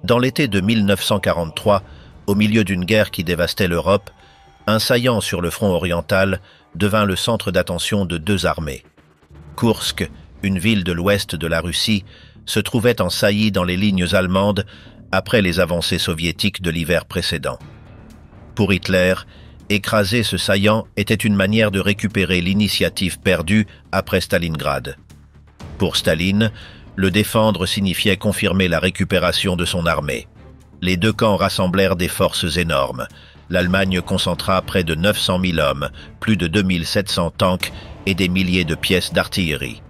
Dans l'été de 1943, au milieu d'une guerre qui dévastait l'Europe, un saillant sur le front oriental devint le centre d'attention de deux armées. Koursk, une ville de l'ouest de la Russie, se trouvait en saillie dans les lignes allemandes après les avancées soviétiques de l'hiver précédent. Pour Hitler, écraser ce saillant était une manière de récupérer l'initiative perdue après Stalingrad. Pour Staline, le défendre signifiait confirmer la récupération de son armée. Les deux camps rassemblèrent des forces énormes. L'Allemagne concentra près de 900 000 hommes, plus de 2700 tanks et des milliers de pièces d'artillerie.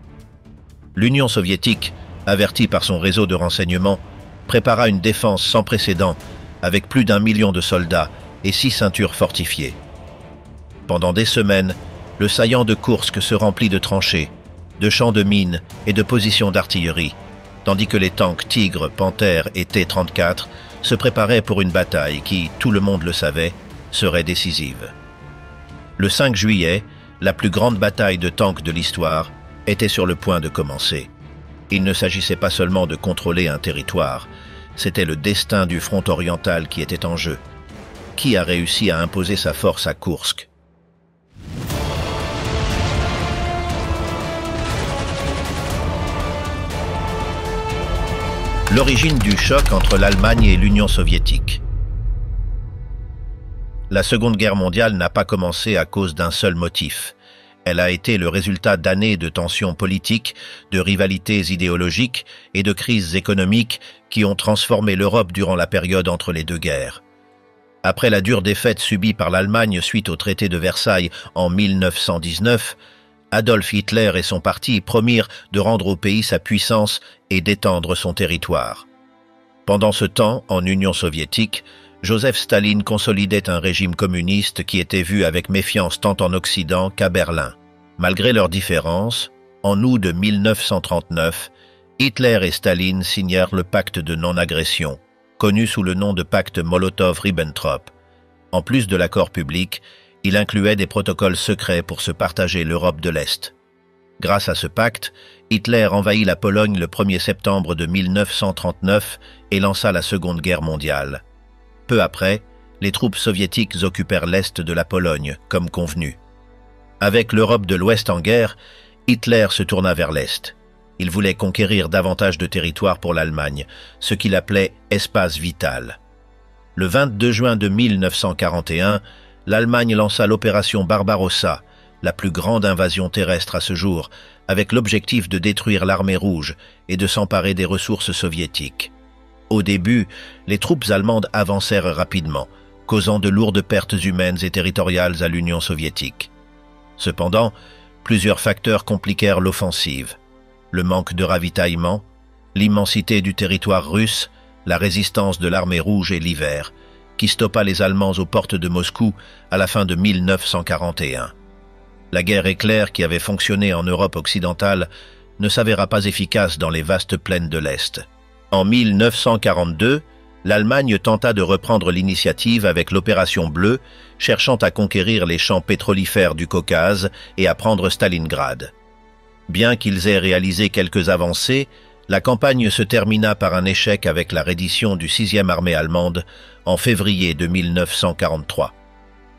L'Union soviétique, avertie par son réseau de renseignement, prépara une défense sans précédent avec plus d'1 million de soldats et 6 ceintures fortifiées. Pendant des semaines, le saillant de Koursk se remplit de tranchées, de champs de mines et de positions d'artillerie, tandis que les tanks Tigre, Panthère et T-34 se préparaient pour une bataille qui, tout le monde le savait, serait décisive. Le 5 juillet, la plus grande bataille de tanks de l'histoire était sur le point de commencer. Il ne s'agissait pas seulement de contrôler un territoire, c'était le destin du front oriental qui était en jeu. Qui a réussi à imposer sa force à Koursk? L'origine du choc entre l'Allemagne et l'Union soviétique. La Seconde Guerre mondiale n'a pas commencé à cause d'un seul motif. Elle a été le résultat d'années de tensions politiques, de rivalités idéologiques et de crises économiques qui ont transformé l'Europe durant la période entre les deux guerres. Après la dure défaite subie par l'Allemagne suite au traité de Versailles en 1919, Adolf Hitler et son parti promirent de rendre au pays sa puissance et d'étendre son territoire. Pendant ce temps, en Union soviétique, Joseph Staline consolidait un régime communiste qui était vu avec méfiance tant en Occident qu'à Berlin. Malgré leurs différences, en août de 1939, Hitler et Staline signèrent le pacte de non-agression, connu sous le nom de pacte Molotov-Ribbentrop. En plus de l'accord public, il incluait des protocoles secrets pour se partager l'Europe de l'Est. Grâce à ce pacte, Hitler envahit la Pologne le 1er septembre de 1939 et lança la Seconde Guerre mondiale. Peu après, les troupes soviétiques occupèrent l'Est de la Pologne, comme convenu. Avec l'Europe de l'Ouest en guerre, Hitler se tourna vers l'Est. Il voulait conquérir davantage de territoire pour l'Allemagne, ce qu'il appelait « espace vital ». Le 22 juin de 1941, l'Allemagne lança l'opération Barbarossa, la plus grande invasion terrestre à ce jour, avec l'objectif de détruire l'armée rouge et de s'emparer des ressources soviétiques. Au début, les troupes allemandes avancèrent rapidement, causant de lourdes pertes humaines et territoriales à l'Union soviétique. Cependant, plusieurs facteurs compliquèrent l'offensive. Le manque de ravitaillement, l'immensité du territoire russe, la résistance de l'armée rouge et l'hiver, qui stoppa les Allemands aux portes de Moscou à la fin de 1941. La guerre éclair qui avait fonctionné en Europe occidentale ne s'avéra pas efficace dans les vastes plaines de l'Est. En 1942, l'Allemagne tenta de reprendre l'initiative avec l'opération Bleue, cherchant à conquérir les champs pétrolifères du Caucase et à prendre Stalingrad. Bien qu'ils aient réalisé quelques avancées, la campagne se termina par un échec avec la reddition du 6e armée allemande en février de 1943.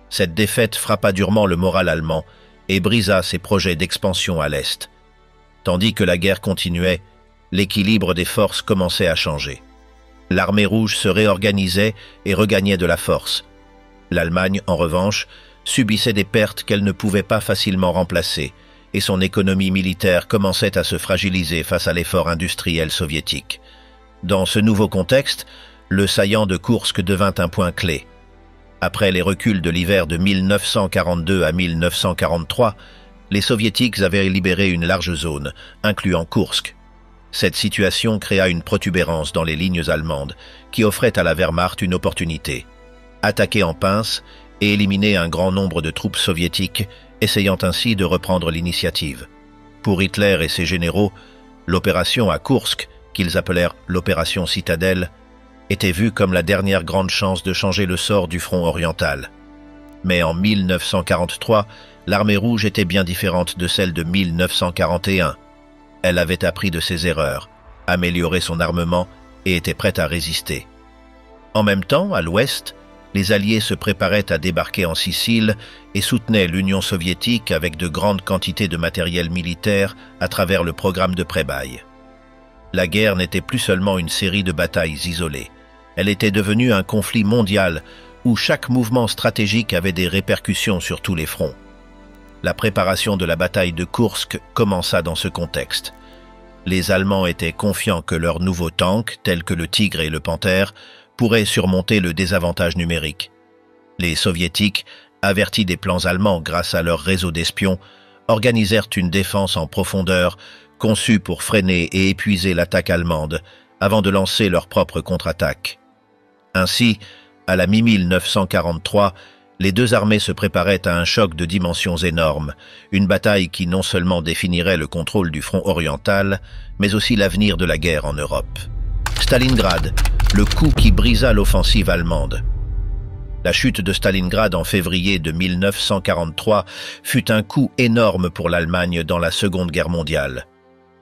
Cette défaite frappa durement le moral allemand et brisa ses projets d'expansion à l'Est. Tandis que la guerre continuait, l'équilibre des forces commençait à changer. L'armée rouge se réorganisait et regagnait de la force. L'Allemagne, en revanche, subissait des pertes qu'elle ne pouvait pas facilement remplacer, et son économie militaire commençait à se fragiliser face à l'effort industriel soviétique. Dans ce nouveau contexte, le saillant de Koursk devint un point clé. Après les reculs de l'hiver de 1942 à 1943, les Soviétiques avaient libéré une large zone, incluant Koursk. Cette situation créa une protubérance dans les lignes allemandes, qui offrait à la Wehrmacht une opportunité. Attaquer en pince et éliminer un grand nombre de troupes soviétiques, essayant ainsi de reprendre l'initiative. Pour Hitler et ses généraux, l'opération à Koursk, qu'ils appelèrent l'opération Citadelle, était vue comme la dernière grande chance de changer le sort du front oriental. Mais en 1943, l'armée rouge était bien différente de celle de 1941. Elle avait appris de ses erreurs, amélioré son armement et était prête à résister. En même temps, à l'ouest, les Alliés se préparaient à débarquer en Sicile et soutenaient l'Union soviétique avec de grandes quantités de matériel militaire à travers le programme de pré-bail. La guerre n'était plus seulement une série de batailles isolées. Elle était devenue un conflit mondial où chaque mouvement stratégique avait des répercussions sur tous les fronts. La préparation de la bataille de Koursk commença dans ce contexte. Les Allemands étaient confiants que leurs nouveaux tanks, tels que le Tigre et le Panthère, pourraient surmonter le désavantage numérique. Les Soviétiques, avertis des plans allemands grâce à leur réseau d'espions, organisèrent une défense en profondeur conçue pour freiner et épuiser l'attaque allemande avant de lancer leur propre contre-attaque. Ainsi, à la mi-1943, les deux armées se préparaient à un choc de dimensions énormes, une bataille qui non seulement définirait le contrôle du front oriental, mais aussi l'avenir de la guerre en Europe. Stalingrad, le coup qui brisa l'offensive allemande. La chute de Stalingrad en février de 1943 fut un coup énorme pour l'Allemagne dans la Seconde Guerre mondiale.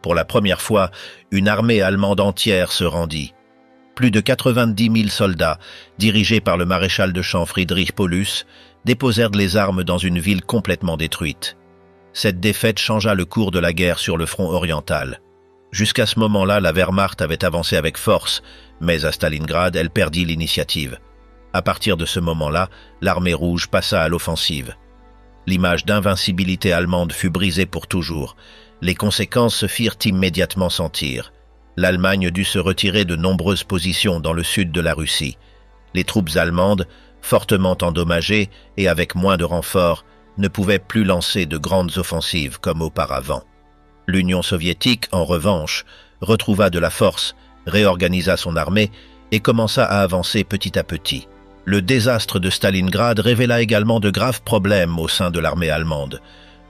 Pour la première fois, une armée allemande entière se rendit. Plus de 90 000 soldats, dirigés par le maréchal de champ Friedrich Paulus, déposèrent les armes dans une ville complètement détruite. Cette défaite changea le cours de la guerre sur le front oriental. Jusqu'à ce moment-là, la Wehrmacht avait avancé avec force, mais à Stalingrad, elle perdit l'initiative. À partir de ce moment-là, l'armée rouge passa à l'offensive. L'image d'invincibilité allemande fut brisée pour toujours. Les conséquences se firent immédiatement sentir. L'Allemagne dut se retirer de nombreuses positions dans le sud de la Russie. Les troupes allemandes, fortement endommagées et avec moins de renforts, ne pouvaient plus lancer de grandes offensives comme auparavant. L'Union soviétique, en revanche, retrouva de la force, réorganisa son armée et commença à avancer petit à petit. Le désastre de Stalingrad révéla également de graves problèmes au sein de l'armée allemande.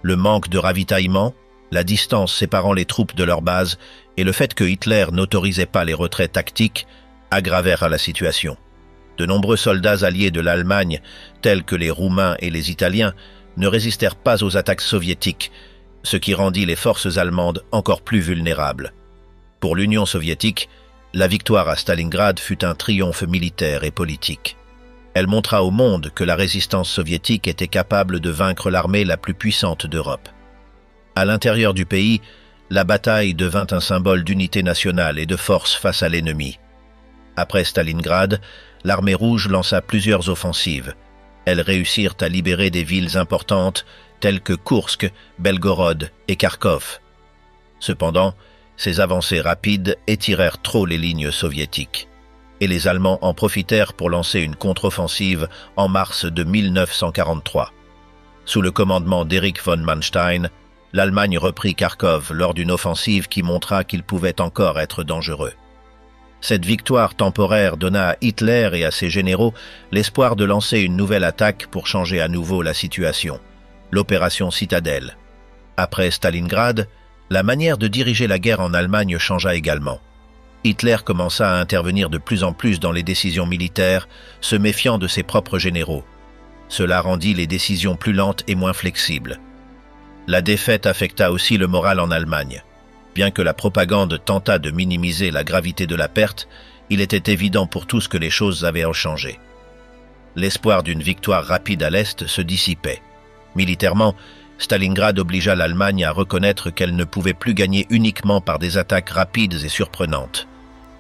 Le manque de ravitaillement, la distance séparant les troupes de leur base et le fait que Hitler n'autorisait pas les retraits tactiques aggravèrent la situation. De nombreux soldats alliés de l'Allemagne, tels que les Roumains et les Italiens, ne résistèrent pas aux attaques soviétiques, ce qui rendit les forces allemandes encore plus vulnérables. Pour l'Union soviétique, la victoire à Stalingrad fut un triomphe militaire et politique. Elle montra au monde que la résistance soviétique était capable de vaincre l'armée la plus puissante d'Europe. À l'intérieur du pays, la bataille devint un symbole d'unité nationale et de force face à l'ennemi. Après Stalingrad, l'armée rouge lança plusieurs offensives. Elles réussirent à libérer des villes importantes telles que Koursk, Belgorod et Kharkov. Cependant, ces avancées rapides étirèrent trop les lignes soviétiques, et les Allemands en profitèrent pour lancer une contre-offensive en mars de 1943. Sous le commandement d'Erich von Manstein, l'Allemagne reprit Kharkov lors d'une offensive qui montra qu'il pouvait encore être dangereux. Cette victoire temporaire donna à Hitler et à ses généraux l'espoir de lancer une nouvelle attaque pour changer à nouveau la situation, l'opération Citadelle. Après Stalingrad, la manière de diriger la guerre en Allemagne changea également. Hitler commença à intervenir de plus en plus dans les décisions militaires, se méfiant de ses propres généraux. Cela rendit les décisions plus lentes et moins flexibles. La défaite affecta aussi le moral en Allemagne. Bien que la propagande tentât de minimiser la gravité de la perte, il était évident pour tous que les choses avaient changé. L'espoir d'une victoire rapide à l'Est se dissipait. Militairement, Stalingrad obligea l'Allemagne à reconnaître qu'elle ne pouvait plus gagner uniquement par des attaques rapides et surprenantes.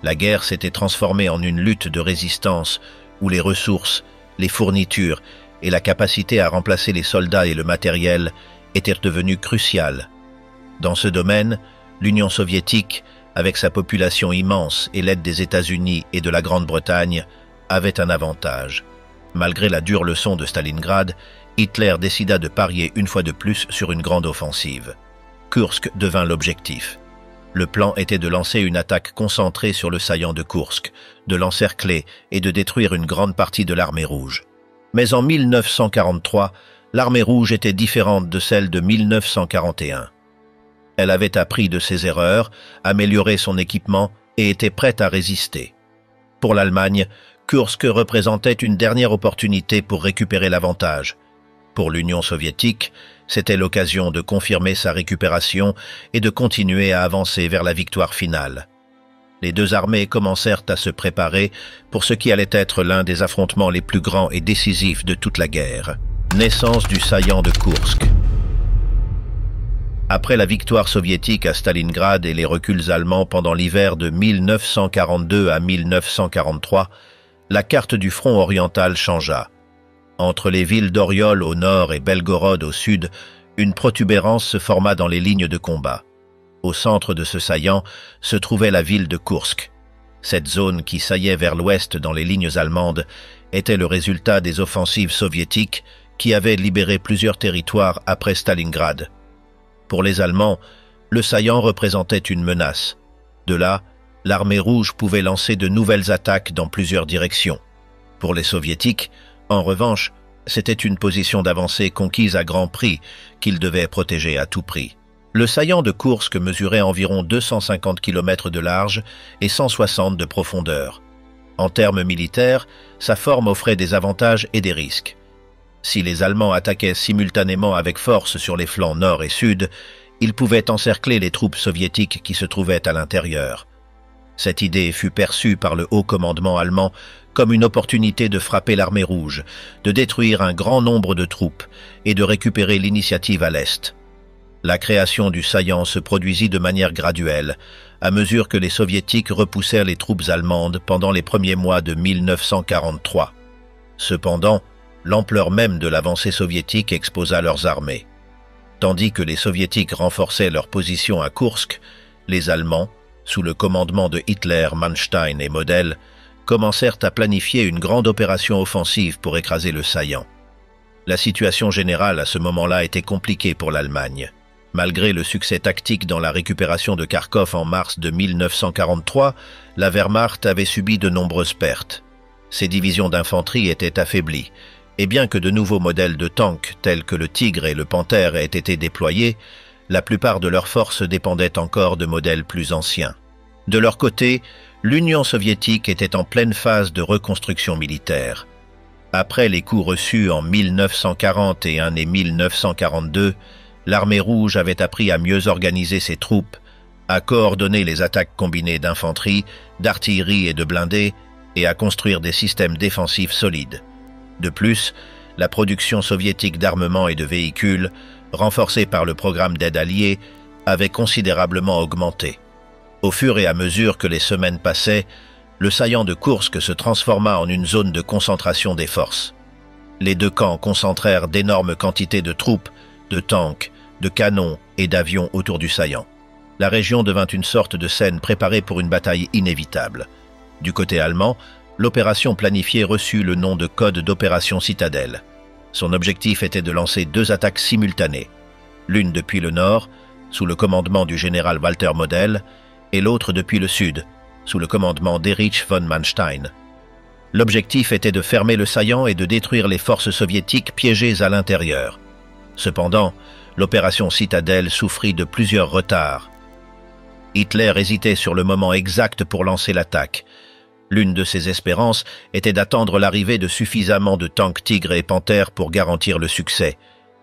La guerre s'était transformée en une lutte de résistance où les ressources, les fournitures et la capacité à remplacer les soldats et le matériel étaient devenues cruciales. Dans ce domaine, l'Union soviétique, avec sa population immense et l'aide des États-Unis et de la Grande-Bretagne, avait un avantage. Malgré la dure leçon de Stalingrad, Hitler décida de parier une fois de plus sur une grande offensive. Kursk devint l'objectif. Le plan était de lancer une attaque concentrée sur le saillant de Kursk, de l'encercler et de détruire une grande partie de l'armée rouge. Mais en 1943, l'armée rouge était différente de celle de 1941. Elle avait appris de ses erreurs, amélioré son équipement et était prête à résister. Pour l'Allemagne, Kursk représentait une dernière opportunité pour récupérer l'avantage. Pour l'Union soviétique, c'était l'occasion de confirmer sa récupération et de continuer à avancer vers la victoire finale. Les deux armées commencèrent à se préparer pour ce qui allait être l'un des affrontements les plus grands et décisifs de toute la guerre. Naissance du saillant de Koursk. Après la victoire soviétique à Stalingrad et les reculs allemands pendant l'hiver de 1942 à 1943, la carte du front oriental changea. Entre les villes d'Oriol au nord et Belgorod au sud, une protubérance se forma dans les lignes de combat. Au centre de ce saillant se trouvait la ville de Koursk. Cette zone qui saillait vers l'ouest dans les lignes allemandes était le résultat des offensives soviétiques qui avaient libéré plusieurs territoires après Stalingrad. Pour les Allemands, le saillant représentait une menace. De là, l'armée rouge pouvait lancer de nouvelles attaques dans plusieurs directions. Pour les soviétiques, en revanche, c'était une position d'avancée conquise à grand prix qu'ils devaient protéger à tout prix. Le saillant de Koursk mesurait environ 250 km de large et 160 de profondeur. En termes militaires, sa forme offrait des avantages et des risques. Si les Allemands attaquaient simultanément avec force sur les flancs nord et sud, ils pouvaient encercler les troupes soviétiques qui se trouvaient à l'intérieur. Cette idée fut perçue par le haut commandement allemand comme une opportunité de frapper l'armée rouge, de détruire un grand nombre de troupes et de récupérer l'initiative à l'est. La création du saillant se produisit de manière graduelle, à mesure que les soviétiques repoussèrent les troupes allemandes pendant les premiers mois de 1943. Cependant, l'ampleur même de l'avancée soviétique exposa leurs armées. Tandis que les soviétiques renforçaient leur position à Koursk, les Allemands, sous le commandement de Hitler, Manstein et Model, commencèrent à planifier une grande opération offensive pour écraser le saillant. La situation générale à ce moment-là était compliquée pour l'Allemagne. Malgré le succès tactique dans la récupération de Kharkov en mars de 1943, la Wehrmacht avait subi de nombreuses pertes. Ses divisions d'infanterie étaient affaiblies, et bien que de nouveaux modèles de tanks tels que le Tigre et le Panthère aient été déployés, la plupart de leurs forces dépendaient encore de modèles plus anciens. De leur côté, l'Union soviétique était en pleine phase de reconstruction militaire. Après les coups reçus en 1941 et 1942, l'armée rouge avait appris à mieux organiser ses troupes, à coordonner les attaques combinées d'infanterie, d'artillerie et de blindés, et à construire des systèmes défensifs solides. De plus, la production soviétique d'armement et de véhicules, renforcée par le programme d'aide alliée, avait considérablement augmenté. Au fur et à mesure que les semaines passaient, le saillant de Koursk se transforma en une zone de concentration des forces. Les deux camps concentrèrent d'énormes quantités de troupes, de tanks, de canons et d'avions autour du saillant. La région devint une sorte de scène préparée pour une bataille inévitable. Du côté allemand, l'opération planifiée reçut le nom de code d'opération Citadelle. Son objectif était de lancer deux attaques simultanées, l'une depuis le nord, sous le commandement du général Walter Model, et l'autre depuis le sud, sous le commandement d'Erich von Manstein. L'objectif était de fermer le saillant et de détruire les forces soviétiques piégées à l'intérieur. Cependant, l'opération Citadelle souffrit de plusieurs retards. Hitler hésitait sur le moment exact pour lancer l'attaque. L'une de ses espérances était d'attendre l'arrivée de suffisamment de tanks Tigre et Panthère pour garantir le succès.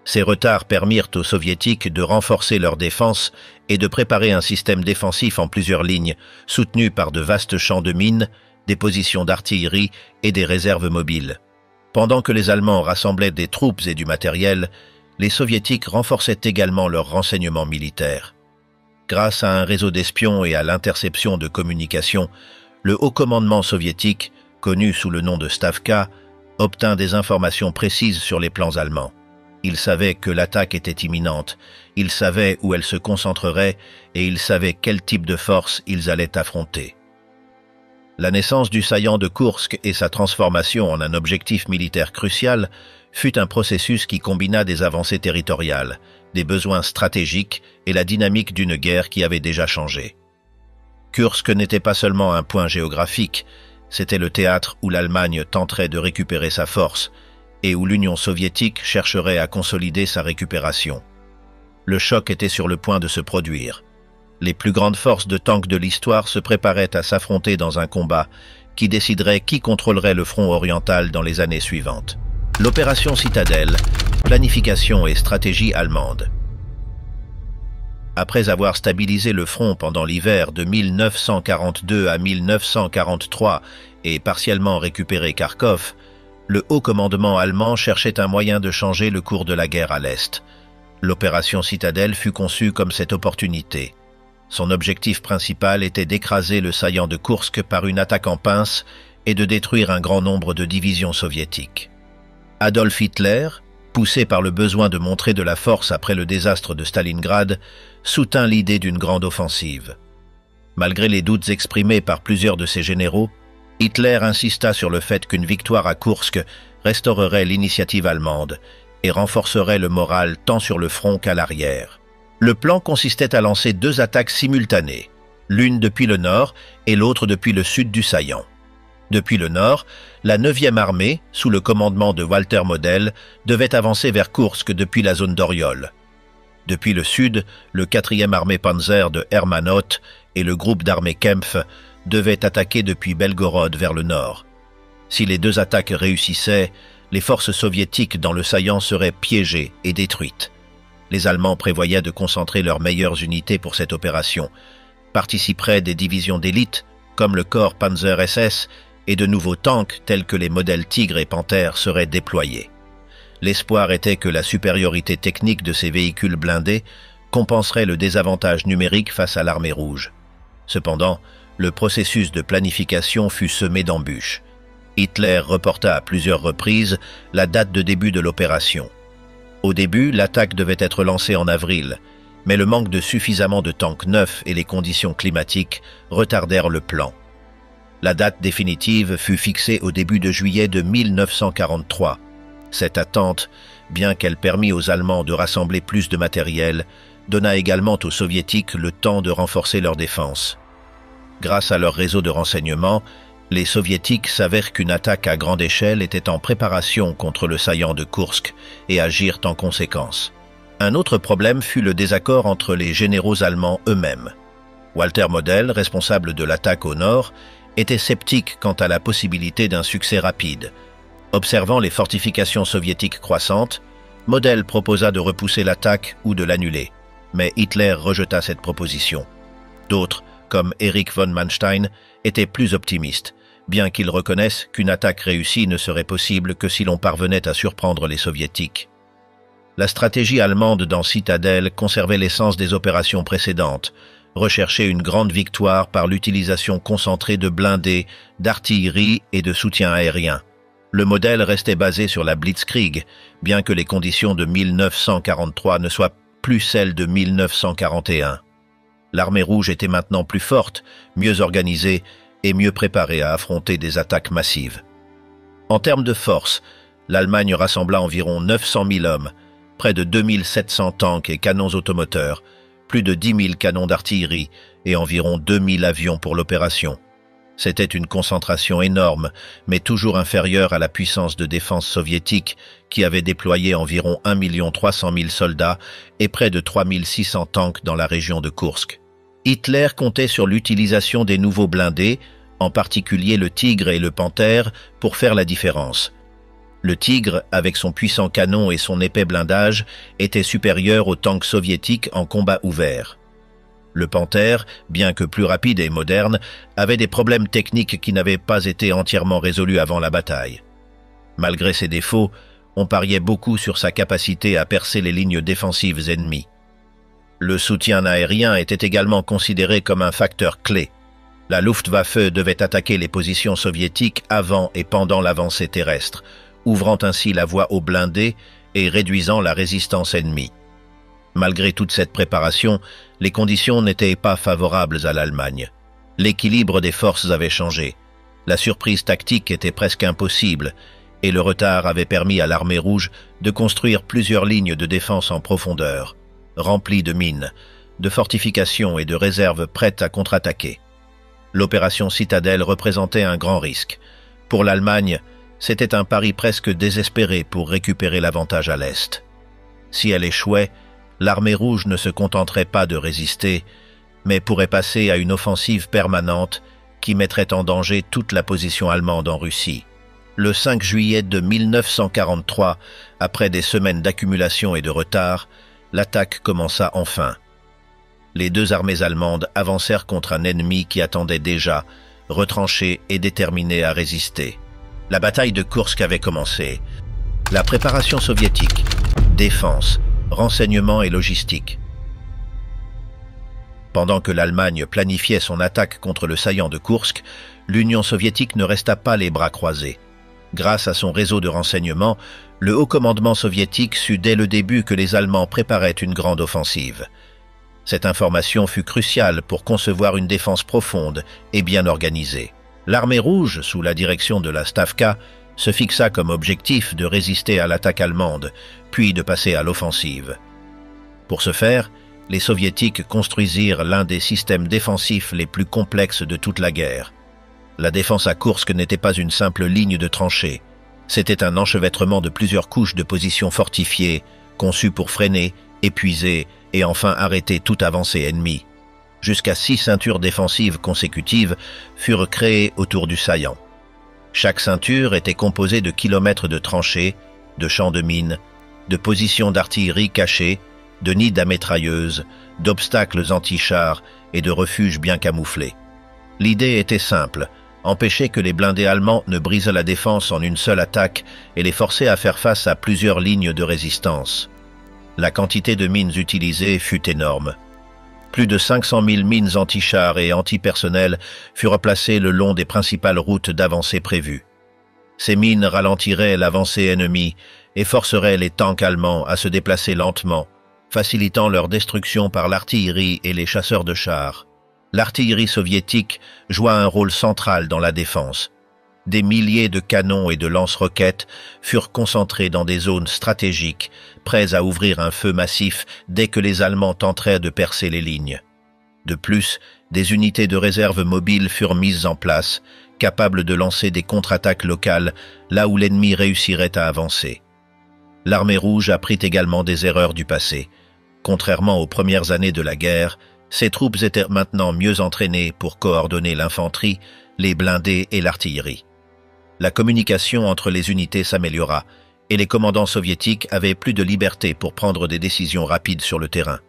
Ces retards permirent aux Soviétiques de renforcer leur défense et de préparer un système défensif en plusieurs lignes, soutenu par de vastes champs de mines, des positions d'artillerie et des réserves mobiles. Pendant que les Allemands rassemblaient des troupes et du matériel, les Soviétiques renforçaient également leurs renseignements militaires. Grâce à un réseau d'espions et à l'interception de communications, le haut commandement soviétique, connu sous le nom de Stavka, obtint des informations précises sur les plans allemands. Il savait que l'attaque était imminente, il savait où elle se concentrerait et il savait quel type de force ils allaient affronter. La naissance du saillant de Koursk et sa transformation en un objectif militaire crucial fut un processus qui combina des avancées territoriales, des besoins stratégiques et la dynamique d'une guerre qui avait déjà changé. Kursk n'était pas seulement un point géographique, c'était le théâtre où l'Allemagne tenterait de récupérer sa force et où l'Union soviétique chercherait à consolider sa récupération. Le choc était sur le point de se produire. Les plus grandes forces de tanks de l'histoire se préparaient à s'affronter dans un combat qui déciderait qui contrôlerait le front oriental dans les années suivantes. L'opération Citadelle, planification et stratégie allemande. Après avoir stabilisé le front pendant l'hiver de 1942 à 1943 et partiellement récupéré Kharkov, le haut commandement allemand cherchait un moyen de changer le cours de la guerre à l'Est. L'opération Citadelle fut conçue comme cette opportunité. Son objectif principal était d'écraser le saillant de Koursk par une attaque en pince et de détruire un grand nombre de divisions soviétiques. Adolf Hitler, poussé par le besoin de montrer de la force après le désastre de Stalingrad, soutint l'idée d'une grande offensive. Malgré les doutes exprimés par plusieurs de ses généraux, Hitler insista sur le fait qu'une victoire à Koursk restaurerait l'initiative allemande et renforcerait le moral tant sur le front qu'à l'arrière. Le plan consistait à lancer 2 attaques simultanées, l'une depuis le nord et l'autre depuis le sud du saillant. Depuis le nord, la 9e armée, sous le commandement de Walter Model, devait avancer vers Koursk depuis la zone d'Oriol. Depuis le sud, le 4e armée Panzer de Hermann-Oth et le groupe d'armée Kempf devaient attaquer depuis Belgorod vers le nord. Si les 2 attaques réussissaient, les forces soviétiques dans le saillant seraient piégées et détruites. Les Allemands prévoyaient de concentrer leurs meilleures unités pour cette opération. Participeraient des divisions d'élite, comme le corps Panzer SS, et de nouveaux tanks tels que les modèles Tigre et Panthère seraient déployés. L'espoir était que la supériorité technique de ces véhicules blindés compenserait le désavantage numérique face à l'armée rouge. Cependant, le processus de planification fut semé d'embûches. Hitler reporta à plusieurs reprises la date de début de l'opération. Au début, l'attaque devait être lancée en avril, mais le manque de suffisamment de tanks neufs et les conditions climatiques retardèrent le plan. La date définitive fut fixée au début de juillet de 1943. Cette attente, bien qu'elle permit aux Allemands de rassembler plus de matériel, donna également aux Soviétiques le temps de renforcer leur défense. Grâce à leur réseau de renseignement, les Soviétiques savèrent qu'une attaque à grande échelle était en préparation contre le saillant de Koursk et agirent en conséquence. Un autre problème fut le désaccord entre les généraux allemands eux-mêmes. Walter Model, responsable de l'attaque au nord, était sceptique quant à la possibilité d'un succès rapide. Observant les fortifications soviétiques croissantes, Model proposa de repousser l'attaque ou de l'annuler, mais Hitler rejeta cette proposition. D'autres, comme Erich von Manstein, étaient plus optimistes, bien qu'ils reconnaissent qu'une attaque réussie ne serait possible que si l'on parvenait à surprendre les Soviétiques. La stratégie allemande dans Citadelle conservait l'essence des opérations précédentes, rechercher une grande victoire par l'utilisation concentrée de blindés, d'artillerie et de soutien aérien. Le modèle restait basé sur la Blitzkrieg, bien que les conditions de 1943 ne soient plus celles de 1941. L'armée rouge était maintenant plus forte, mieux organisée et mieux préparée à affronter des attaques massives. En termes de force, l'Allemagne rassembla environ 900 000 hommes, près de 2700 tanks et canons automoteurs, plus de 10 000 canons d'artillerie et environ 2000 avions pour l'opération. C'était une concentration énorme, mais toujours inférieure à la puissance de défense soviétique qui avait déployé environ 1 300 000 soldats et près de 3 600 tanks dans la région de Koursk. Hitler comptait sur l'utilisation des nouveaux blindés, en particulier le Tigre et le Panthère, pour faire la différence. Le Tigre, avec son puissant canon et son épais blindage, était supérieur aux tanks soviétiques en combat ouvert. Le Panthère, bien que plus rapide et moderne, avait des problèmes techniques qui n'avaient pas été entièrement résolus avant la bataille. Malgré ses défauts, on pariait beaucoup sur sa capacité à percer les lignes défensives ennemies. Le soutien aérien était également considéré comme un facteur clé. La Luftwaffe devait attaquer les positions soviétiques avant et pendant l'avancée terrestre, ouvrant ainsi la voie aux blindés et réduisant la résistance ennemie. Malgré toute cette préparation, les conditions n'étaient pas favorables à l'Allemagne. L'équilibre des forces avait changé. La surprise tactique était presque impossible, et le retard avait permis à l'armée rouge de construire plusieurs lignes de défense en profondeur, remplies de mines, de fortifications et de réserves prêtes à contre-attaquer. L'opération Citadelle représentait un grand risque. Pour l'Allemagne, c'était un pari presque désespéré pour récupérer l'avantage à l'Est. Si elle échouait, l'armée rouge ne se contenterait pas de résister, mais pourrait passer à une offensive permanente qui mettrait en danger toute la position allemande en Russie. Le 5 juillet de 1943, après des semaines d'accumulation et de retard, l'attaque commença enfin. Les deux armées allemandes avancèrent contre un ennemi qui attendait déjà, retranché et déterminé à résister. La bataille de Koursk avait commencé. La préparation soviétique, défense, renseignement et logistique. Pendant que l'Allemagne planifiait son attaque contre le saillant de Koursk, l'Union soviétique ne resta pas les bras croisés. Grâce à son réseau de renseignement, le haut commandement soviétique sut dès le début que les Allemands préparaient une grande offensive. Cette information fut cruciale pour concevoir une défense profonde et bien organisée. L'Armée rouge, sous la direction de la Stavka, se fixa comme objectif de résister à l'attaque allemande, puis de passer à l'offensive. Pour ce faire, les Soviétiques construisirent l'un des systèmes défensifs les plus complexes de toute la guerre. La défense à Koursk n'était pas une simple ligne de tranchées. C'était un enchevêtrement de plusieurs couches de positions fortifiées, conçues pour freiner, épuiser et enfin arrêter toute avancée ennemie. Jusqu'à 6 ceintures défensives consécutives furent créées autour du saillant. Chaque ceinture était composée de kilomètres de tranchées, de champs de mines, de positions d'artillerie cachées, de nids à mitrailleuses, d'obstacles anti-chars et de refuges bien camouflés. L'idée était simple, empêcher que les blindés allemands ne brisent la défense en une seule attaque et les forcer à faire face à plusieurs lignes de résistance. La quantité de mines utilisées fut énorme. Plus de 500 000 mines anti-chars et anti-personnel furent placées le long des principales routes d'avancée prévues. Ces mines ralentiraient l'avancée ennemie et forceraient les tanks allemands à se déplacer lentement, facilitant leur destruction par l'artillerie et les chasseurs de chars. L'artillerie soviétique joua un rôle central dans la défense. Des milliers de canons et de lance-roquettes furent concentrés dans des zones stratégiques, prêts à ouvrir un feu massif dès que les Allemands tenteraient de percer les lignes. De plus, des unités de réserve mobiles furent mises en place, capables de lancer des contre-attaques locales là où l'ennemi réussirait à avancer. L'Armée rouge apprit également des erreurs du passé. Contrairement aux premières années de la guerre, ses troupes étaient maintenant mieux entraînées pour coordonner l'infanterie, les blindés et l'artillerie. La communication entre les unités s'améliora et les commandants soviétiques avaient plus de liberté pour prendre des décisions rapides sur le terrain.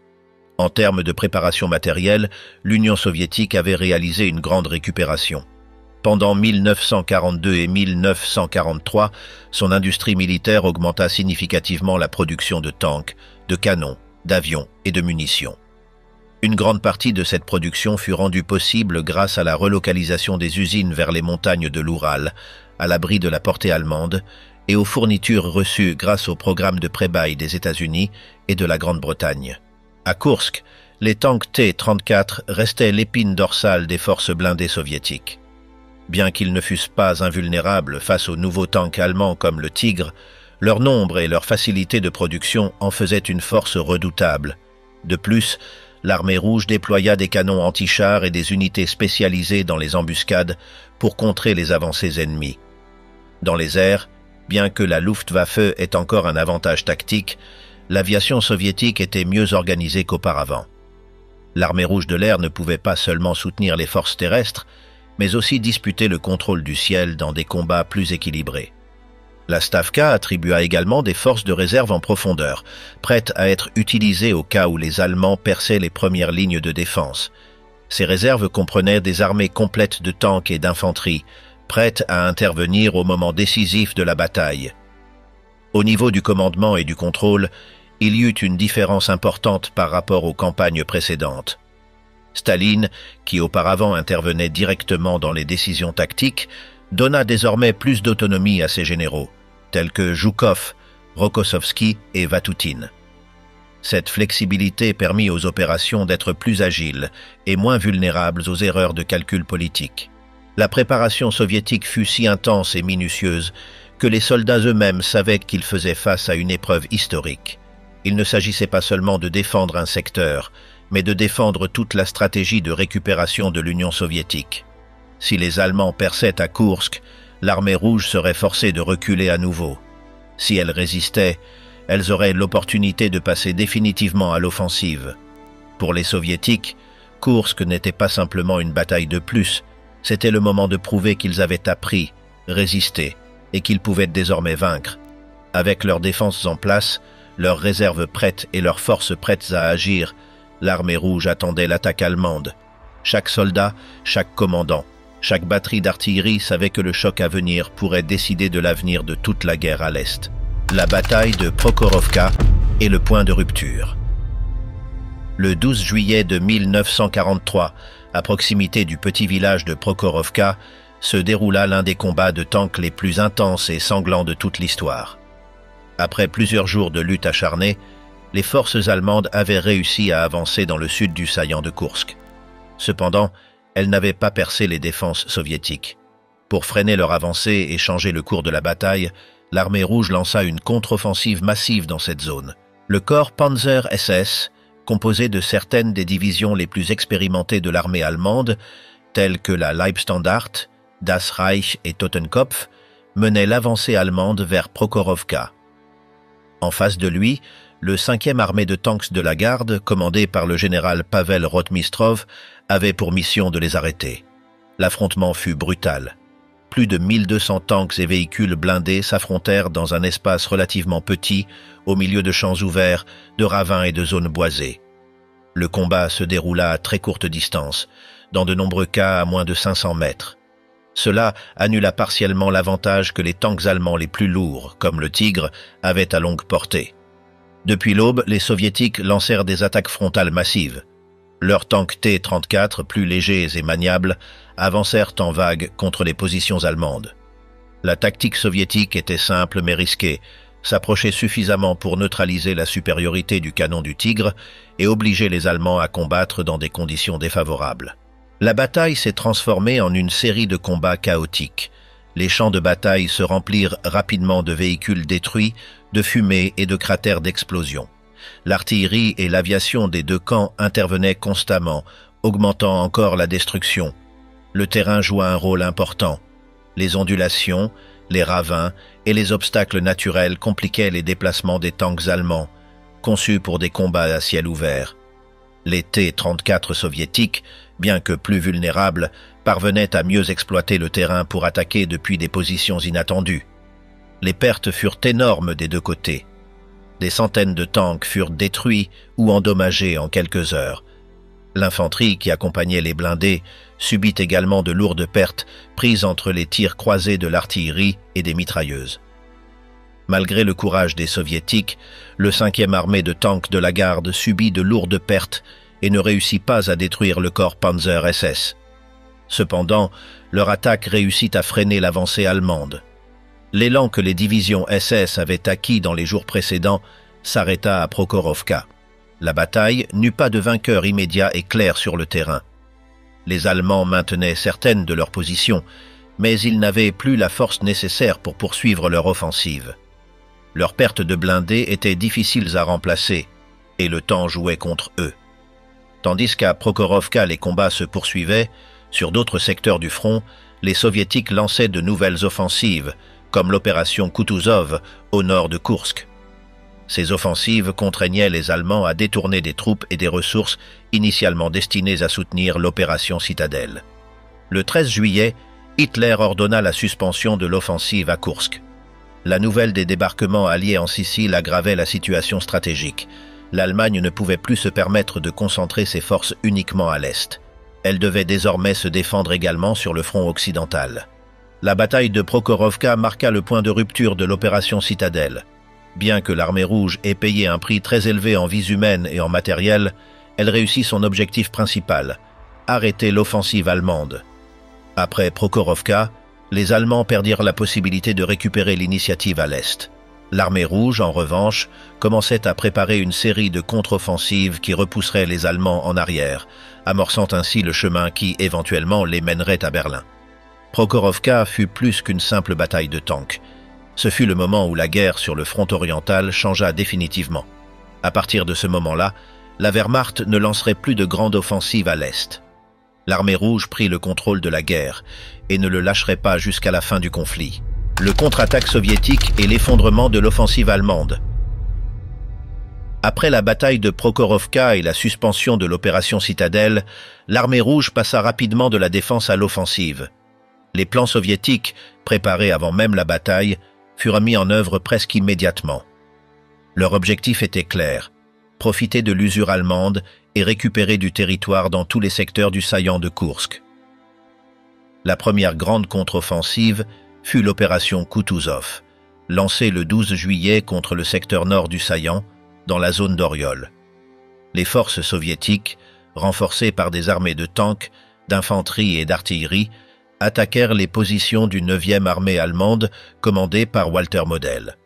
En termes de préparation matérielle, l'Union soviétique avait réalisé une grande récupération. Pendant 1942 et 1943, son industrie militaire augmenta significativement la production de tanks, de canons, d'avions et de munitions. Une grande partie de cette production fut rendue possible grâce à la relocalisation des usines vers les montagnes de l'Oural, à l'abri de la portée allemande, et aux fournitures reçues grâce au programme de pré-bail des États-Unis et de la Grande-Bretagne. À Koursk, les tanks T-34 restaient l'épine dorsale des forces blindées soviétiques. Bien qu'ils ne fussent pas invulnérables face aux nouveaux tanks allemands comme le Tigre, leur nombre et leur facilité de production en faisaient une force redoutable. De plus, l'Armée rouge déploya des canons anti-chars et des unités spécialisées dans les embuscades pour contrer les avancées ennemies. Dans les airs, bien que la Luftwaffe ait encore un avantage tactique, l'aviation soviétique était mieux organisée qu'auparavant. L'Armée rouge de l'air ne pouvait pas seulement soutenir les forces terrestres, mais aussi disputer le contrôle du ciel dans des combats plus équilibrés. La Stavka attribua également des forces de réserve en profondeur, prêtes à être utilisées au cas où les Allemands perçaient les premières lignes de défense. Ces réserves comprenaient des armées complètes de tanks et d'infanterie, prêtes à intervenir au moment décisif de la bataille. Au niveau du commandement et du contrôle, il y eut une différence importante par rapport aux campagnes précédentes. Staline, qui auparavant intervenait directement dans les décisions tactiques, donna désormais plus d'autonomie à ses généraux, tels que Zhukov, Rokossovski et Vatutin. Cette flexibilité permit aux opérations d'être plus agiles et moins vulnérables aux erreurs de calcul politique. La préparation soviétique fut si intense et minutieuse que les soldats eux-mêmes savaient qu'ils faisaient face à une épreuve historique. Il ne s'agissait pas seulement de défendre un secteur, mais de défendre toute la stratégie de récupération de l'Union soviétique. Si les Allemands perçaient à Koursk, l'Armée rouge serait forcée de reculer à nouveau. Si elles résistaient, elles auraient l'opportunité de passer définitivement à l'offensive. Pour les Soviétiques, Koursk n'était pas simplement une bataille de plus, c'était le moment de prouver qu'ils avaient appris, résisté, et qu'ils pouvaient désormais vaincre. Avec leurs défenses en place, leurs réserves prêtes et leurs forces prêtes à agir, L'armée rouge attendait l'attaque allemande. Chaque soldat, chaque commandant, chaque batterie d'artillerie savait que le choc à venir pourrait décider de l'avenir de toute la guerre à l'Est. La bataille de Prokhorovka est le point de rupture. Le 12 juillet de 1943, à proximité du petit village de Prokhorovka, se déroula l'un des combats de tanks les plus intenses et sanglants de toute l'histoire. Après plusieurs jours de lutte acharnée, les forces allemandes avaient réussi à avancer dans le sud du saillant de Koursk. Cependant, elles n'avaient pas percé les défenses soviétiques. Pour freiner leur avancée et changer le cours de la bataille, l'armée rouge lança une contre-offensive massive dans cette zone. Le corps Panzer SS, composé de certaines des divisions les plus expérimentées de l'armée allemande, telles que la Leibstandarte, Das Reich et Totenkopf, menait l'avancée allemande vers Prokhorovka. En face de lui, le 5e armée de tanks de la garde, commandé par le général Pavel Rotmistrov, avait pour mission de les arrêter. L'affrontement fut brutal. Plus de 1200 tanks et véhicules blindés s'affrontèrent dans un espace relativement petit, au milieu de champs ouverts, de ravins et de zones boisées. Le combat se déroula à très courte distance, dans de nombreux cas à moins de 500 mètres. Cela annula partiellement l'avantage que les tanks allemands les plus lourds, comme le Tigre, avaient à longue portée. Depuis l'aube, les soviétiques lancèrent des attaques frontales massives. Leurs tanks T-34, plus légers et maniables, avancèrent en vague contre les positions allemandes. La tactique soviétique était simple mais risquée, s'approcher suffisamment pour neutraliser la supériorité du canon du Tigre et obliger les Allemands à combattre dans des conditions défavorables. La bataille s'est transformée en une série de combats chaotiques. Les champs de bataille se remplirent rapidement de véhicules détruits, de fumée et de cratères d'explosion. L'artillerie et l'aviation des deux camps intervenaient constamment, augmentant encore la destruction. Le terrain joua un rôle important. Les ondulations, les ravins et les obstacles naturels compliquaient les déplacements des tanks allemands, conçus pour des combats à ciel ouvert. Les T-34 soviétiques, bien que plus vulnérables, parvenaient à mieux exploiter le terrain pour attaquer depuis des positions inattendues. Les pertes furent énormes des deux côtés. Des centaines de tanks furent détruits ou endommagés en quelques heures. L'infanterie qui accompagnait les blindés subit également de lourdes pertes prises entre les tirs croisés de l'artillerie et des mitrailleuses. Malgré le courage des soviétiques, le 5e armée de tanks de la garde subit de lourdes pertes et ne réussit pas à détruire le corps Panzer SS. Cependant, leur attaque réussit à freiner l'avancée allemande. L'élan que les divisions SS avaient acquis dans les jours précédents s'arrêta à Prokhorovka. La bataille n'eut pas de vainqueur immédiat et clair sur le terrain. Les Allemands maintenaient certaines de leurs positions, mais ils n'avaient plus la force nécessaire pour poursuivre leur offensive. Leurs pertes de blindés étaient difficiles à remplacer, et le temps jouait contre eux. Tandis qu'à Prokhorovka les combats se poursuivaient, sur d'autres secteurs du front, les Soviétiques lançaient de nouvelles offensives, comme l'opération Kutuzov au nord de Koursk. Ces offensives contraignaient les Allemands à détourner des troupes et des ressources initialement destinées à soutenir l'opération Citadelle. Le 13 juillet, Hitler ordonna la suspension de l'offensive à Koursk. La nouvelle des débarquements alliés en Sicile aggravait la situation stratégique. L'Allemagne ne pouvait plus se permettre de concentrer ses forces uniquement à l'est. Elle devait désormais se défendre également sur le front occidental. La bataille de Prokhorovka marqua le point de rupture de l'opération Citadelle. Bien que l'armée rouge ait payé un prix très élevé en vies humaines et en matériel, elle réussit son objectif principal, arrêter l'offensive allemande. Après Prokhorovka, les Allemands perdirent la possibilité de récupérer l'initiative à l'est. L'armée rouge, en revanche, commençait à préparer une série de contre-offensives qui repousseraient les Allemands en arrière, amorçant ainsi le chemin qui, éventuellement, les mènerait à Berlin. Prokhorovka fut plus qu'une simple bataille de tanks. Ce fut le moment où la guerre sur le front oriental changea définitivement. À partir de ce moment-là, la Wehrmacht ne lancerait plus de grandes offensives à l'est. L'armée rouge prit le contrôle de la guerre et ne le lâcherait pas jusqu'à la fin du conflit. Le contre-attaque soviétique et l'effondrement de l'offensive allemande. Après la bataille de Prokhorovka et la suspension de l'opération Citadelle, l'armée rouge passa rapidement de la défense à l'offensive. Les plans soviétiques, préparés avant même la bataille, furent mis en œuvre presque immédiatement. Leur objectif était clair, profiter de l'usure allemande et récupérer du territoire dans tous les secteurs du saillant de Koursk. La première grande contre-offensive fut l'opération Kutuzov, lancée le 12 juillet contre le secteur nord du saillant, dans la zone d'Oriol. Les forces soviétiques, renforcées par des armées de tanks, d'infanterie et d'artillerie, attaquèrent les positions du 9e armée allemande commandée par Walter Model.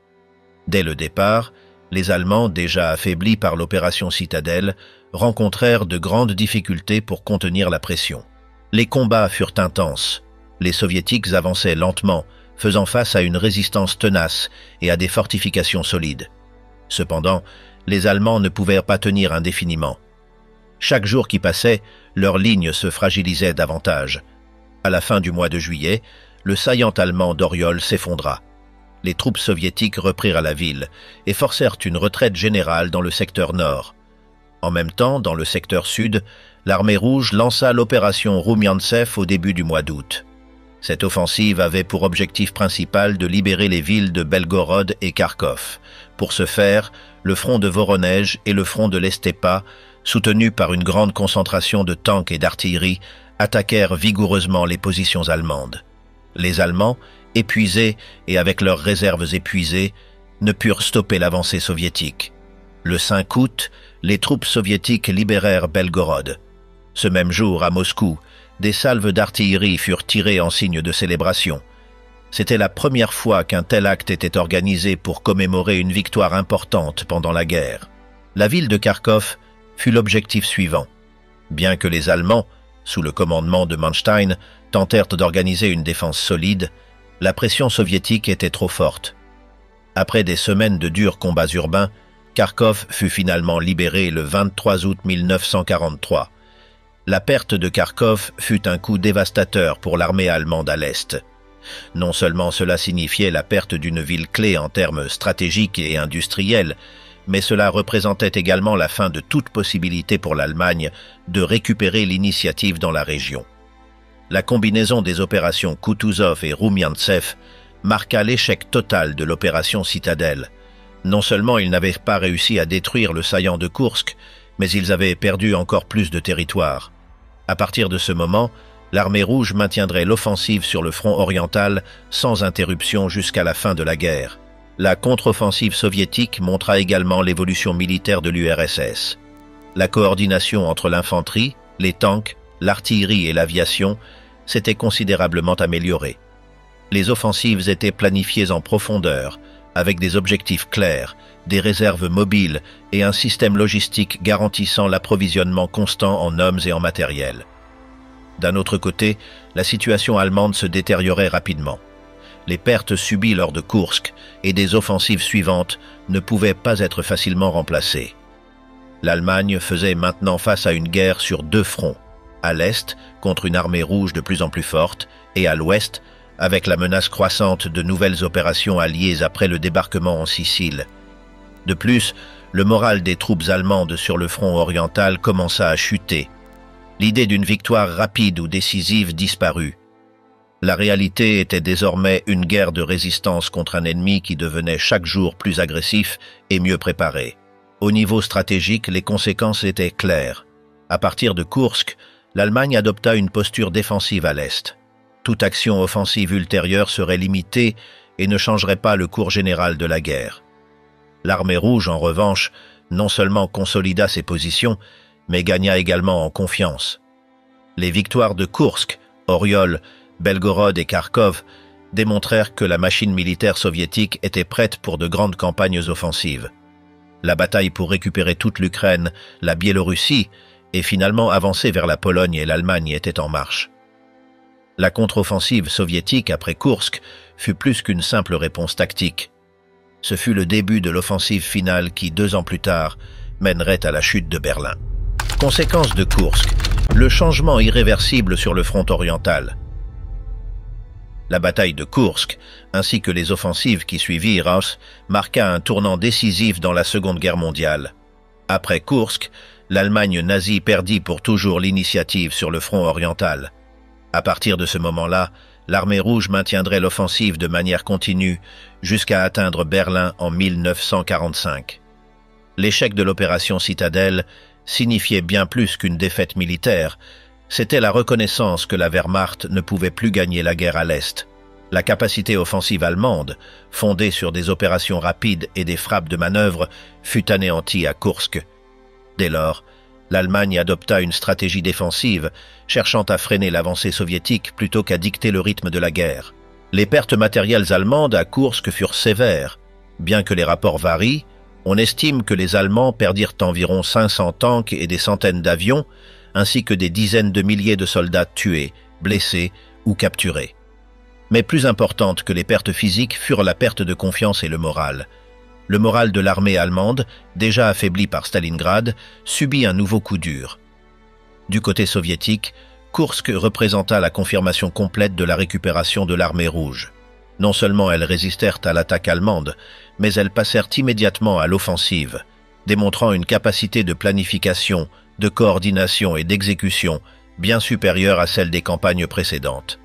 Dès le départ, les Allemands, déjà affaiblis par l'opération Citadelle, rencontrèrent de grandes difficultés pour contenir la pression. Les combats furent intenses. Les Soviétiques avançaient lentement, faisant face à une résistance tenace et à des fortifications solides. Cependant, les Allemands ne pouvaient pas tenir indéfiniment. Chaque jour qui passait, leur ligne se fragilisait davantage. À la fin du mois de juillet, le saillant allemand d'Oriol s'effondra. Les troupes soviétiques reprirent la ville et forcèrent une retraite générale dans le secteur nord. En même temps, dans le secteur sud, l'armée rouge lança l'opération Roumiantsev au début du mois d'août. Cette offensive avait pour objectif principal de libérer les villes de Belgorod et Kharkov. Pour ce faire, le front de Voronej et le front de l'Estepa, soutenus par une grande concentration de tanks et d'artillerie, attaquèrent vigoureusement les positions allemandes. Les Allemands, épuisés et avec leurs réserves épuisées, ne purent stopper l'avancée soviétique. Le 5 août, les troupes soviétiques libérèrent Belgorod. Ce même jour, à Moscou, des salves d'artillerie furent tirées en signe de célébration. C'était la première fois qu'un tel acte était organisé pour commémorer une victoire importante pendant la guerre. La ville de Kharkov fut l'objectif suivant. Bien que les Allemands, sous le commandement de Manstein, tentèrent d'organiser une défense solide, la pression soviétique était trop forte. Après des semaines de durs combats urbains, Kharkov fut finalement libéré le 23 août 1943. La perte de Kharkov fut un coup dévastateur pour l'armée allemande à l'Est. Non seulement cela signifiait la perte d'une ville clé en termes stratégiques et industriels, mais cela représentait également la fin de toute possibilité pour l'Allemagne de récupérer l'initiative dans la région. La combinaison des opérations Kutuzov et Roumiantsev marqua l'échec total de l'opération Citadelle. Non seulement ils n'avaient pas réussi à détruire le saillant de Koursk, mais ils avaient perdu encore plus de territoire. À partir de ce moment, l'armée rouge maintiendrait l'offensive sur le front oriental sans interruption jusqu'à la fin de la guerre. La contre-offensive soviétique montra également l'évolution militaire de l'URSS. La coordination entre l'infanterie, les tanks, l'artillerie et l'aviation s'était considérablement améliorée. Les offensives étaient planifiées en profondeur, avec des objectifs clairs, des réserves mobiles et un système logistique garantissant l'approvisionnement constant en hommes et en matériel. D'un autre côté, la situation allemande se détériorait rapidement. Les pertes subies lors de Koursk et des offensives suivantes ne pouvaient pas être facilement remplacées. L'Allemagne faisait maintenant face à une guerre sur deux fronts, à l'est contre une armée rouge de plus en plus forte et à l'ouest avec la menace croissante de nouvelles opérations alliées après le débarquement en Sicile. De plus, le moral des troupes allemandes sur le front oriental commença à chuter. L'idée d'une victoire rapide ou décisive disparut. La réalité était désormais une guerre de résistance contre un ennemi qui devenait chaque jour plus agressif et mieux préparé. Au niveau stratégique, les conséquences étaient claires. À partir de Koursk, l'Allemagne adopta une posture défensive à l'est. Toute action offensive ultérieure serait limitée et ne changerait pas le cours général de la guerre. L'armée rouge, en revanche, non seulement consolida ses positions, mais gagna également en confiance. Les victoires de Koursk, Oriol, Belgorod et Kharkov démontrèrent que la machine militaire soviétique était prête pour de grandes campagnes offensives. La bataille pour récupérer toute l'Ukraine, la Biélorussie et finalement avancer vers la Pologne et l'Allemagne était en marche. La contre-offensive soviétique après Koursk fut plus qu'une simple réponse tactique. Ce fut le début de l'offensive finale qui, 2 ans plus tard, mènerait à la chute de Berlin. Conséquence de Koursk, le changement irréversible sur le front oriental. La bataille de Koursk, ainsi que les offensives qui suivirent, marqua un tournant décisif dans la Seconde Guerre mondiale. Après Koursk, l'Allemagne nazie perdit pour toujours l'initiative sur le front oriental. À partir de ce moment-là, l'armée rouge maintiendrait l'offensive de manière continue jusqu'à atteindre Berlin en 1945. L'échec de l'opération Citadelle signifiait bien plus qu'une défaite militaire. C'était la reconnaissance que la Wehrmacht ne pouvait plus gagner la guerre à l'Est. La capacité offensive allemande, fondée sur des opérations rapides et des frappes de manœuvre, fut anéantie à Koursk. Dès lors, l'Allemagne adopta une stratégie défensive, cherchant à freiner l'avancée soviétique plutôt qu'à dicter le rythme de la guerre. Les pertes matérielles allemandes à Koursk furent sévères. Bien que les rapports varient, on estime que les Allemands perdirent environ 500 tanks et des centaines d'avions, ainsi que des dizaines de milliers de soldats tués, blessés ou capturés. Mais plus importantes que les pertes physiques furent la perte de confiance et le moral. Le moral de l'armée allemande, déjà affaibli par Stalingrad, subit un nouveau coup dur. Du côté soviétique, Koursk représenta la confirmation complète de la récupération de l'armée rouge. Non seulement elles résistèrent à l'attaque allemande, mais elles passèrent immédiatement à l'offensive, démontrant une capacité de planification, de coordination et d'exécution bien supérieure à celle des campagnes précédentes.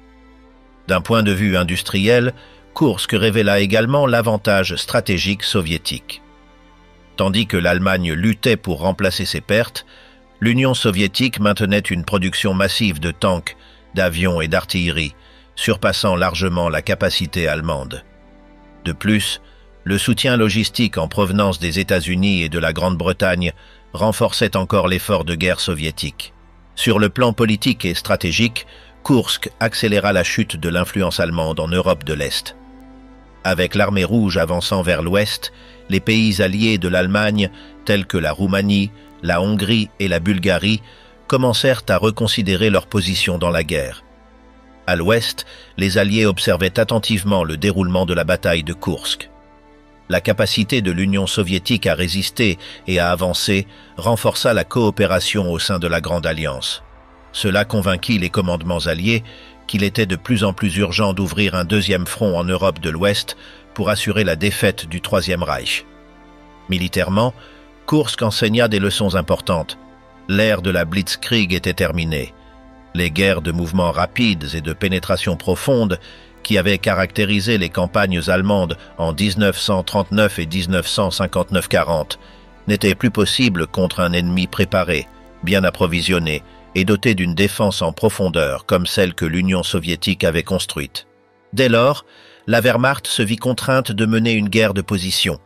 D'un point de vue industriel, Koursk révéla également l'avantage stratégique soviétique. Tandis que l'Allemagne luttait pour remplacer ses pertes, l'Union soviétique maintenait une production massive de tanks, d'avions et d'artillerie, surpassant largement la capacité allemande. De plus, le soutien logistique en provenance des États-Unis et de la Grande-Bretagne renforçait encore l'effort de guerre soviétique. Sur le plan politique et stratégique, Koursk accéléra la chute de l'influence allemande en Europe de l'Est. Avec l'armée rouge avançant vers l'ouest, les pays alliés de l'Allemagne, tels que la Roumanie, la Hongrie et la Bulgarie, commencèrent à reconsidérer leur position dans la guerre. À l'ouest, les Alliés observaient attentivement le déroulement de la bataille de Koursk. La capacité de l'Union soviétique à résister et à avancer renforça la coopération au sein de la Grande Alliance. Cela convainquit les commandements alliés qu'il était de plus en plus urgent d'ouvrir un deuxième front en Europe de l'Ouest pour assurer la défaite du Troisième Reich. Militairement, Koursk enseigna des leçons importantes. L'ère de la Blitzkrieg était terminée. Les guerres de mouvements rapides et de pénétration profonde qui avaient caractérisé les campagnes allemandes en 1939 et 1959-40 n'étaient plus possibles contre un ennemi préparé, bien approvisionné et doté d'une défense en profondeur comme celle que l'Union soviétique avait construite. Dès lors, la Wehrmacht se vit contrainte de mener une guerre de position,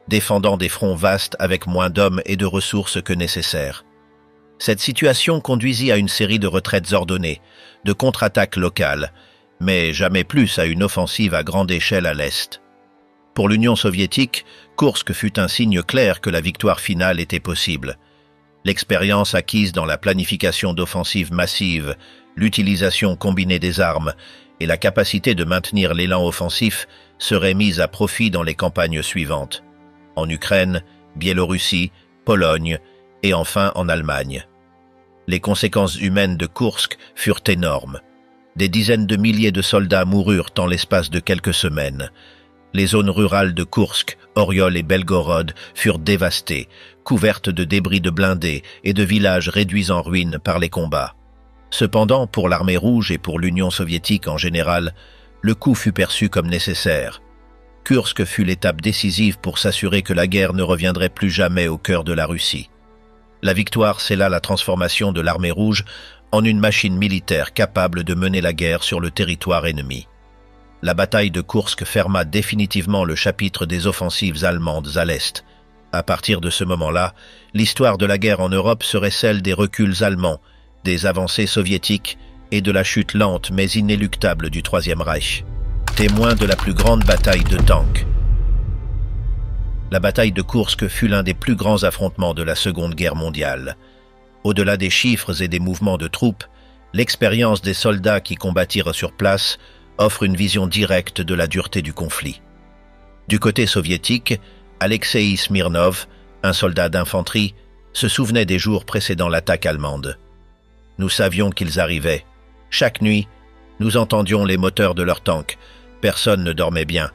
défendant des fronts vastes avec moins d'hommes et de ressources que nécessaire. Cette situation conduisit à une série de retraites ordonnées, de contre-attaques locales, mais jamais plus à une offensive à grande échelle à l'Est. Pour l'Union soviétique, Koursk fut un signe clair que la victoire finale était possible. L'expérience acquise dans la planification d'offensives massives, l'utilisation combinée des armes et la capacité de maintenir l'élan offensif seraient mises à profit dans les campagnes suivantes. En Ukraine, Biélorussie, Pologne et enfin en Allemagne. Les conséquences humaines de Koursk furent énormes. Des dizaines de milliers de soldats moururent en l'espace de quelques semaines. Les zones rurales de Koursk, Oriol et Belgorod furent dévastées, couvertes de débris de blindés et de villages réduits en ruines par les combats. Cependant, pour l'armée rouge et pour l'Union soviétique en général, le coup fut perçu comme nécessaire. Koursk fut l'étape décisive pour s'assurer que la guerre ne reviendrait plus jamais au cœur de la Russie. La victoire scella la transformation de l'armée rouge en une machine militaire capable de mener la guerre sur le territoire ennemi. La bataille de Koursk ferma définitivement le chapitre des offensives allemandes à l'Est. À partir de ce moment-là, l'histoire de la guerre en Europe serait celle des reculs allemands, des avancées soviétiques et de la chute lente mais inéluctable du Troisième Reich. Témoin de la plus grande bataille de tanks. La bataille de Koursk fut l'un des plus grands affrontements de la Seconde Guerre mondiale. Au-delà des chiffres et des mouvements de troupes, l'expérience des soldats qui combattirent sur place offre une vision directe de la dureté du conflit. Du côté soviétique, Alexei Smirnov, un soldat d'infanterie, se souvenait des jours précédant l'attaque allemande. Nous savions qu'ils arrivaient. Chaque nuit, nous entendions les moteurs de leurs tanks. Personne ne dormait bien.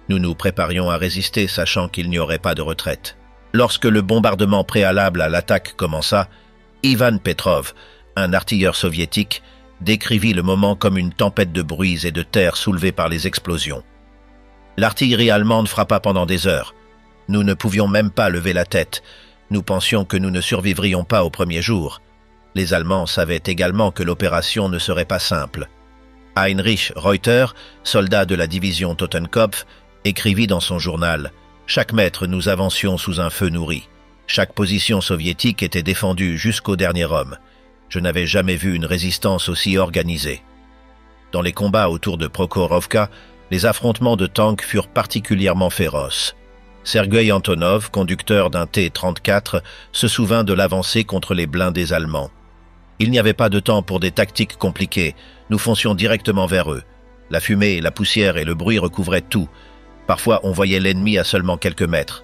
Nous nous préparions à résister, sachant qu'il n'y aurait pas de retraite. Lorsque le bombardement préalable à l'attaque commença, Ivan Petrov, un artilleur soviétique, décrivit le moment comme une tempête de bruits et de terre soulevée par les explosions. L'artillerie allemande frappa pendant des heures. Nous ne pouvions même pas lever la tête, Nous pensions que nous ne survivrions pas au premier jour. Les Allemands savaient également que l'opération ne serait pas simple. Heinrich Reuter, soldat de la division Totenkopf, écrivit dans son journal « Chaque mètre, nous avancions sous un feu nourri. Chaque position soviétique était défendue jusqu'au dernier homme. Je n'avais jamais vu une résistance aussi organisée. » Dans les combats autour de Prokhorovka, les affrontements de tanks furent particulièrement féroces. Sergueï Antonov, conducteur d'un T-34, se souvint de l'avancée contre les blindés allemands. Il n'y avait pas de temps pour des tactiques compliquées, nous foncions directement vers eux. La fumée, la poussière et le bruit recouvraient tout. Parfois, on voyait l'ennemi à seulement quelques mètres.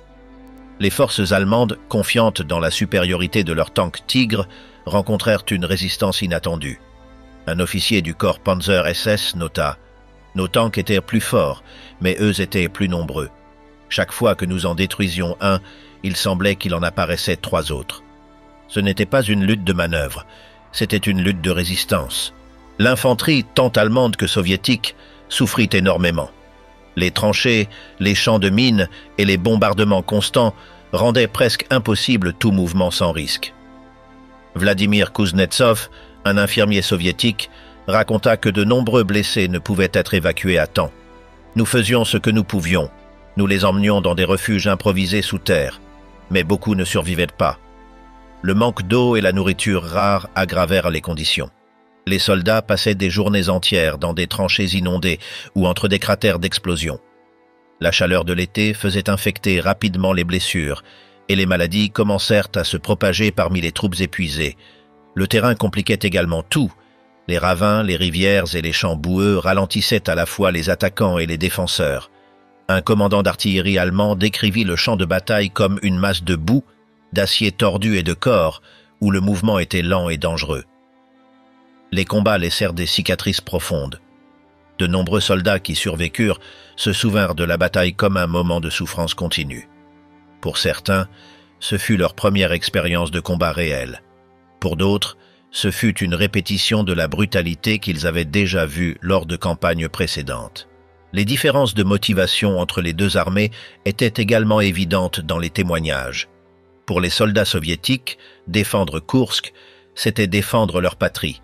Les forces allemandes, confiantes dans la supériorité de leurs tanks Tigre, rencontrèrent une résistance inattendue. Un officier du corps Panzer SS nota « Nos tanks étaient plus forts, mais eux étaient plus nombreux. Chaque fois que nous en détruisions un, il semblait qu'il en apparaissait 3 autres. » Ce n'était pas une lutte de manœuvre, c'était une lutte de résistance. L'infanterie, tant allemande que soviétique, souffrit énormément. Les tranchées, les champs de mines et les bombardements constants rendaient presque impossible tout mouvement sans risque. Vladimir Kuznetsov, un infirmier soviétique, raconta que de nombreux blessés ne pouvaient être évacués à temps. Nous faisions ce que nous pouvions. Nous les emmenions dans des refuges improvisés sous terre, mais beaucoup ne survivaient pas. Le manque d'eau et la nourriture rare aggravèrent les conditions. Les soldats passaient des journées entières dans des tranchées inondées ou entre des cratères d'explosion. La chaleur de l'été faisait infecter rapidement les blessures et les maladies commencèrent à se propager parmi les troupes épuisées. Le terrain compliquait également tout. Les ravins, les rivières et les champs boueux ralentissaient à la fois les attaquants et les défenseurs. Un commandant d'artillerie allemand décrivit le champ de bataille comme une masse de boue, d'acier tordu et de corps, où le mouvement était lent et dangereux. Les combats laissèrent des cicatrices profondes. De nombreux soldats qui survécurent se souvinrent de la bataille comme un moment de souffrance continue. Pour certains, ce fut leur première expérience de combat réel. Pour d'autres, ce fut une répétition de la brutalité qu'ils avaient déjà vue lors de campagnes précédentes. Les différences de motivation entre les deux armées étaient également évidentes dans les témoignages. Pour les soldats soviétiques, défendre Koursk, c'était défendre leur patrie.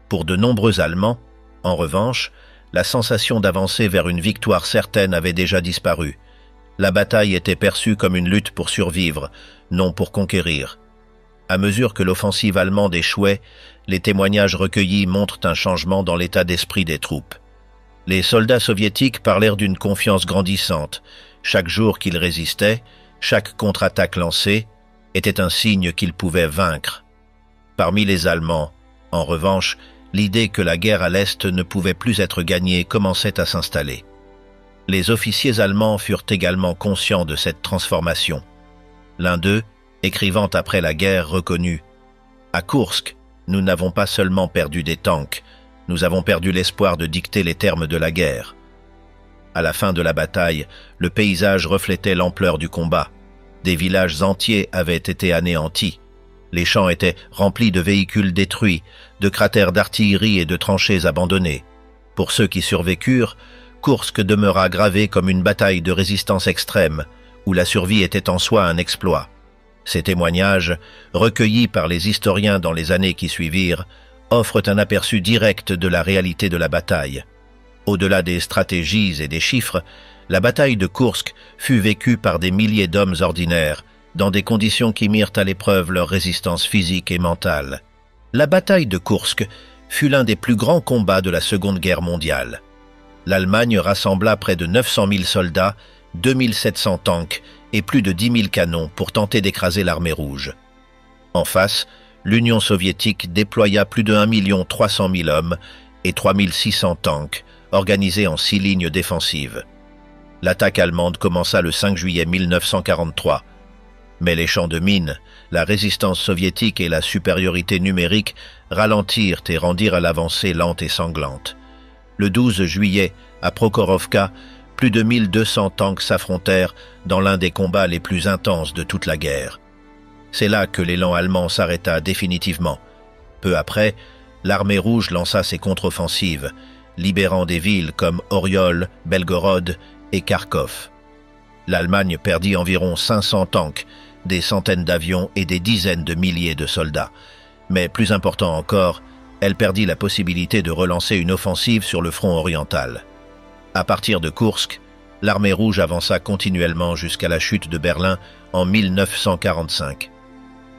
Pour de nombreux Allemands, en revanche, la sensation d'avancer vers une victoire certaine avait déjà disparu. La bataille était perçue comme une lutte pour survivre, non pour conquérir. À mesure que l'offensive allemande échouait, les témoignages recueillis montrent un changement dans l'état d'esprit des troupes. Les soldats soviétiques parlèrent d'une confiance grandissante. Chaque jour qu'ils résistaient, chaque contre-attaque lancée, était un signe qu'ils pouvaient vaincre. Parmi les Allemands, en revanche, l'idée que la guerre à l'Est ne pouvait plus être gagnée commençait à s'installer. Les officiers allemands furent également conscients de cette transformation. L'un d'eux, écrivant après la guerre, reconnut « À Koursk, nous n'avons pas seulement perdu des tanks, nous avons perdu l'espoir de dicter les termes de la guerre. » À la fin de la bataille, le paysage reflétait l'ampleur du combat. Des villages entiers avaient été anéantis. Les champs étaient remplis de véhicules détruits, de cratères d'artillerie et de tranchées abandonnées. Pour ceux qui survécurent, Koursk demeura gravé comme une bataille de résistance extrême, où la survie était en soi un exploit. Ces témoignages, recueillis par les historiens dans les années qui suivirent, offrent un aperçu direct de la réalité de la bataille. Au-delà des stratégies et des chiffres, la bataille de Koursk fut vécue par des milliers d'hommes ordinaires, dans des conditions qui mirent à l'épreuve leur résistance physique et mentale. La bataille de Koursk fut l'un des plus grands combats de la Seconde Guerre mondiale. L'Allemagne rassembla près de 900 000 soldats, 2700 tanks et plus de 10 000 canons pour tenter d'écraser l'armée rouge. En face, l'Union soviétique déploya plus de 1 300 000 hommes et 3 600 tanks, organisés en 6 lignes défensives. L'attaque allemande commença le 5 juillet 1943. Mais les champs de mines, la résistance soviétique et la supériorité numérique ralentirent et rendirent à l'avancée lente et sanglante. Le 12 juillet, à Prokhorovka, plus de 1200 tanks s'affrontèrent dans l'un des combats les plus intenses de toute la guerre. C'est là que l'élan allemand s'arrêta définitivement. Peu après, l'armée rouge lança ses contre-offensives, libérant des villes comme Oriol, Belgorod et Kharkov. L'Allemagne perdit environ 500 tanks des centaines d'avions et des dizaines de milliers de soldats. Mais plus important encore, elle perdit la possibilité de relancer une offensive sur le front oriental. À partir de Koursk, l'armée rouge avança continuellement jusqu'à la chute de Berlin en 1945.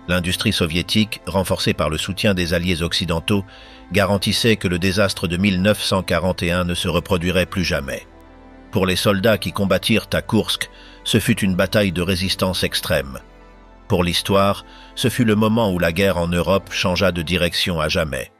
L'industrie soviétique, renforcée par le soutien des alliés occidentaux, garantissait que le désastre de 1941 ne se reproduirait plus jamais. Pour les soldats qui combattirent à Koursk, ce fut une bataille de résistance extrême. Pour l'histoire, ce fut le moment où la guerre en Europe changea de direction à jamais.